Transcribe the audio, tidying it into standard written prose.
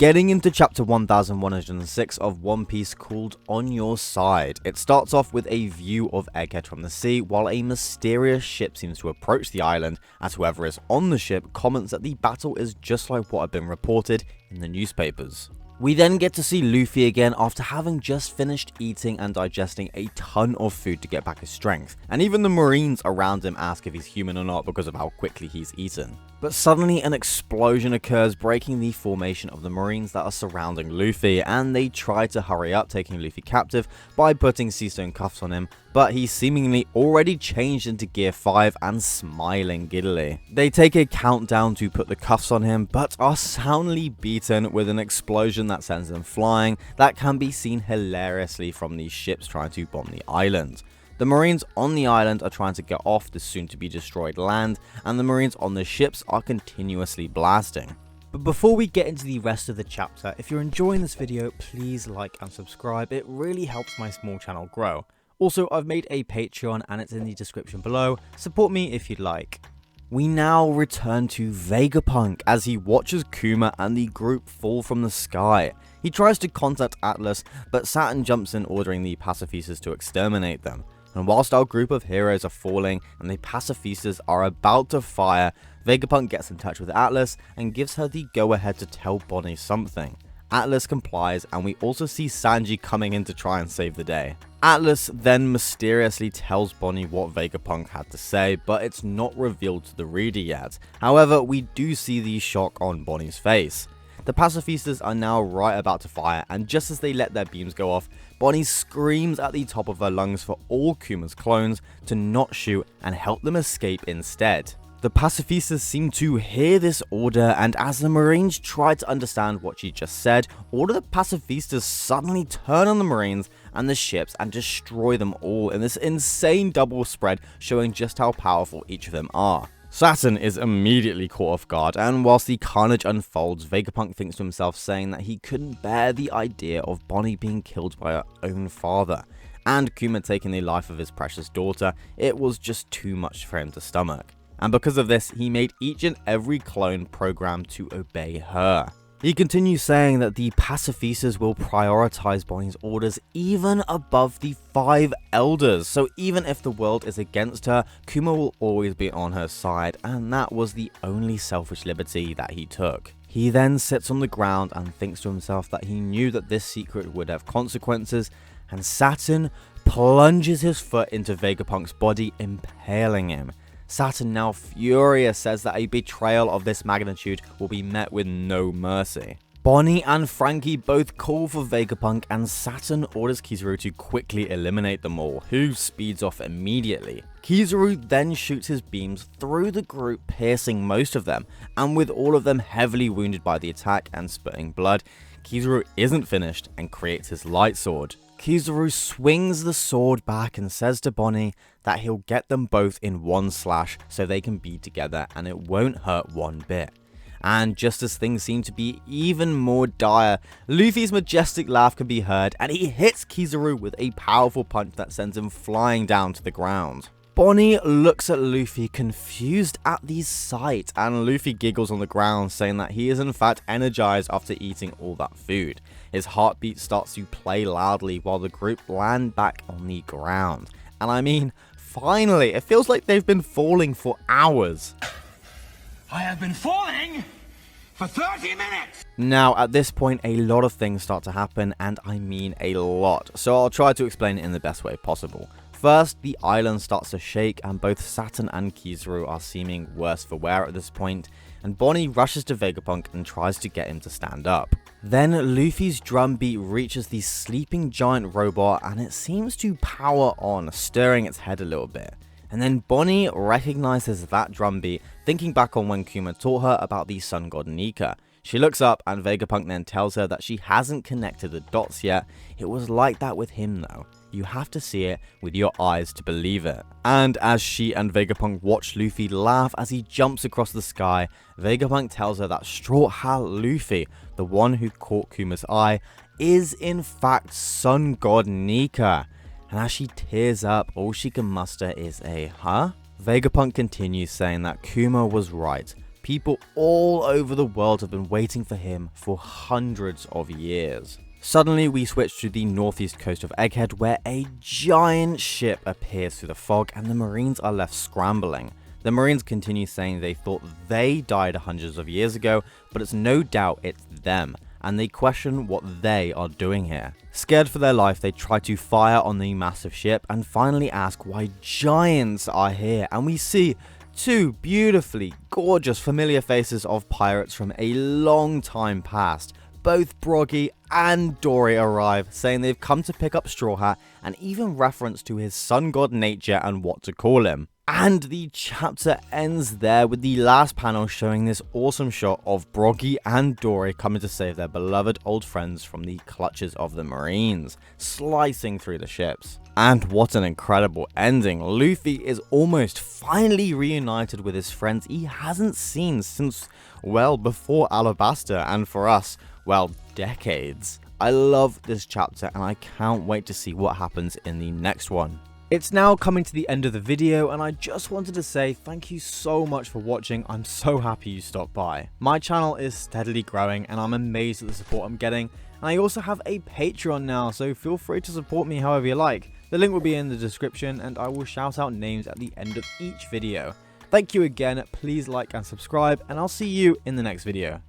Getting into chapter 1106 of One Piece called On Your Side. It starts off with a view of Egghead from the sea while a mysterious ship seems to approach the island, as whoever is on the ship comments that the battle is just like what had been reported in the newspapers. We then get to see Luffy again after having just finished eating and digesting a ton of food to get back his strength, and even the marines around him ask if he's human or not because of how quickly he's eaten. But suddenly an explosion occurs, breaking the formation of the marines that are surrounding Luffy, and they try to hurry up, taking Luffy captive by putting sea stone cuffs on him, but he's seemingly already changed into gear 5 and smiling giddily. They take a countdown to put the cuffs on him, but are soundly beaten with an explosion that sends them flying that can be seen hilariously from these ships trying to bomb the island. The marines on the island are trying to get off the soon-to-be-destroyed land, and the marines on the ships are continuously blasting. But before we get into the rest of the chapter, if you're enjoying this video, please like and subscribe. It really helps my small channel grow. Also, I've made a Patreon and it's in the description below. Support me if you'd like. We now return to Vegapunk as he watches Kuma and the group fall from the sky. He tries to contact Atlas, but Saturn jumps in, ordering the pacifistas to exterminate them. And whilst our group of heroes are falling and the pacifistas are about to fire, Vegapunk gets in touch with Atlas and gives her the go-ahead to tell Bonnie something. Atlas complies, and we also see Sanji coming in to try and save the day. Atlas then mysteriously tells Bonnie what Vegapunk had to say, but it's not revealed to the reader yet. However, we do see the shock on Bonnie's face. The pacifistas are now right about to fire, and just as they let their beams go off, Bonnie screams at the top of her lungs for all Kuma's clones to not shoot and help them escape instead. The pacifistas seem to hear this order, and as the marines try to understand what she just said, all of the pacifistas suddenly turn on the marines and the ships and destroy them all in this insane double spread, showing just how powerful each of them are. Saturn is immediately caught off guard, and whilst the carnage unfolds, Vegapunk thinks to himself, saying that he couldn't bear the idea of Bonnie being killed by her own father, and Kuma taking the life of his precious daughter. It was just too much for him to stomach. And because of this, he made each and every clone programmed to obey her. He continues saying that the pacifistas will prioritize Bonnie's orders even above the 5 elders, so even if the world is against her, Kuma will always be on her side, and that was the only selfish liberty that he took. He then sits on the ground and thinks to himself that he knew that this secret would have consequences, and Saturn plunges his foot into Vegapunk's body, impaling him. Saturn, now furious, says that a betrayal of this magnitude will be met with no mercy. Bonnie and Frankie both call for Vegapunk, and Saturn orders Kizaru to quickly eliminate them all, who speeds off immediately. Kizaru then shoots his beams through the group, piercing most of them, and with all of them heavily wounded by the attack and spitting blood, Kizaru isn't finished and creates his light sword. Kizaru swings the sword back and says to Bonnie that he'll get them both in one slash so they can be together and it won't hurt one bit. And just as things seem to be even more dire, Luffy's majestic laugh can be heard, and he hits Kizaru with a powerful punch that sends him flying down to the ground. Bonnie looks at Luffy, confused at the sight, and Luffy giggles on the ground, saying that he is in fact energized after eating all that food. His heartbeat starts to play loudly while the group land back on the ground. And I mean, finally, it feels like they've been falling for hours. I have been falling for 30 minutes! Now, at this point, a lot of things start to happen, and I mean a lot, so I'll try to explain it in the best way possible. First, the island starts to shake, and both Saturn and Kizaru are seeming worse for wear at this point, and Bonnie rushes to Vegapunk and tries to get him to stand up. Then Luffy's drumbeat reaches the sleeping giant robot, and it seems to power on, stirring its head a little bit. And then Bonnie recognizes that drumbeat, thinking back on when Kuma taught her about the sun god Nika. She looks up, and Vegapunk then tells her that she hasn't connected the dots yet. It was like that with him though. You have to see it with your eyes to believe it. And as she and Vegapunk watch Luffy laugh as he jumps across the sky, Vegapunk tells her that Straw Hat Luffy, the one who caught Kuma's eye, is in fact sun god Nika. And as she tears up, all she can muster is a huh? Vegapunk continues saying that Kuma was right. People all over the world have been waiting for him for hundreds of years. Suddenly, we switch to the northeast coast of Egghead, where a giant ship appears through the fog and the Marines are left scrambling. The Marines continue saying they thought they died hundreds of years ago, but it's no doubt it's them, and they question what they are doing here. Scared for their life, they try to fire on the massive ship and finally ask why giants are here, and we see two beautifully gorgeous familiar faces of pirates from a long time past. Both Broggy and Dory arrive, saying they've come to pick up Straw Hat, and even reference to his sun god nature and what to call him. And the chapter ends there with the last panel showing this awesome shot of Broggy and Dory coming to save their beloved old friends from the clutches of the Marines, slicing through the ships. And what an incredible ending. Luffy is almost finally reunited with his friends he hasn't seen since, well, before Alabasta, and for us, well, decades. I love this chapter and I can't wait to see what happens in the next one. It's now coming to the end of the video, and I just wanted to say thank you so much for watching. I'm so happy you stopped by. My channel is steadily growing and I'm amazed at the support I'm getting, and I also have a Patreon now, so feel free to support me however you like. The link will be in the description and I will shout out names at the end of each video. Thank you again, please like and subscribe, and I'll see you in the next video.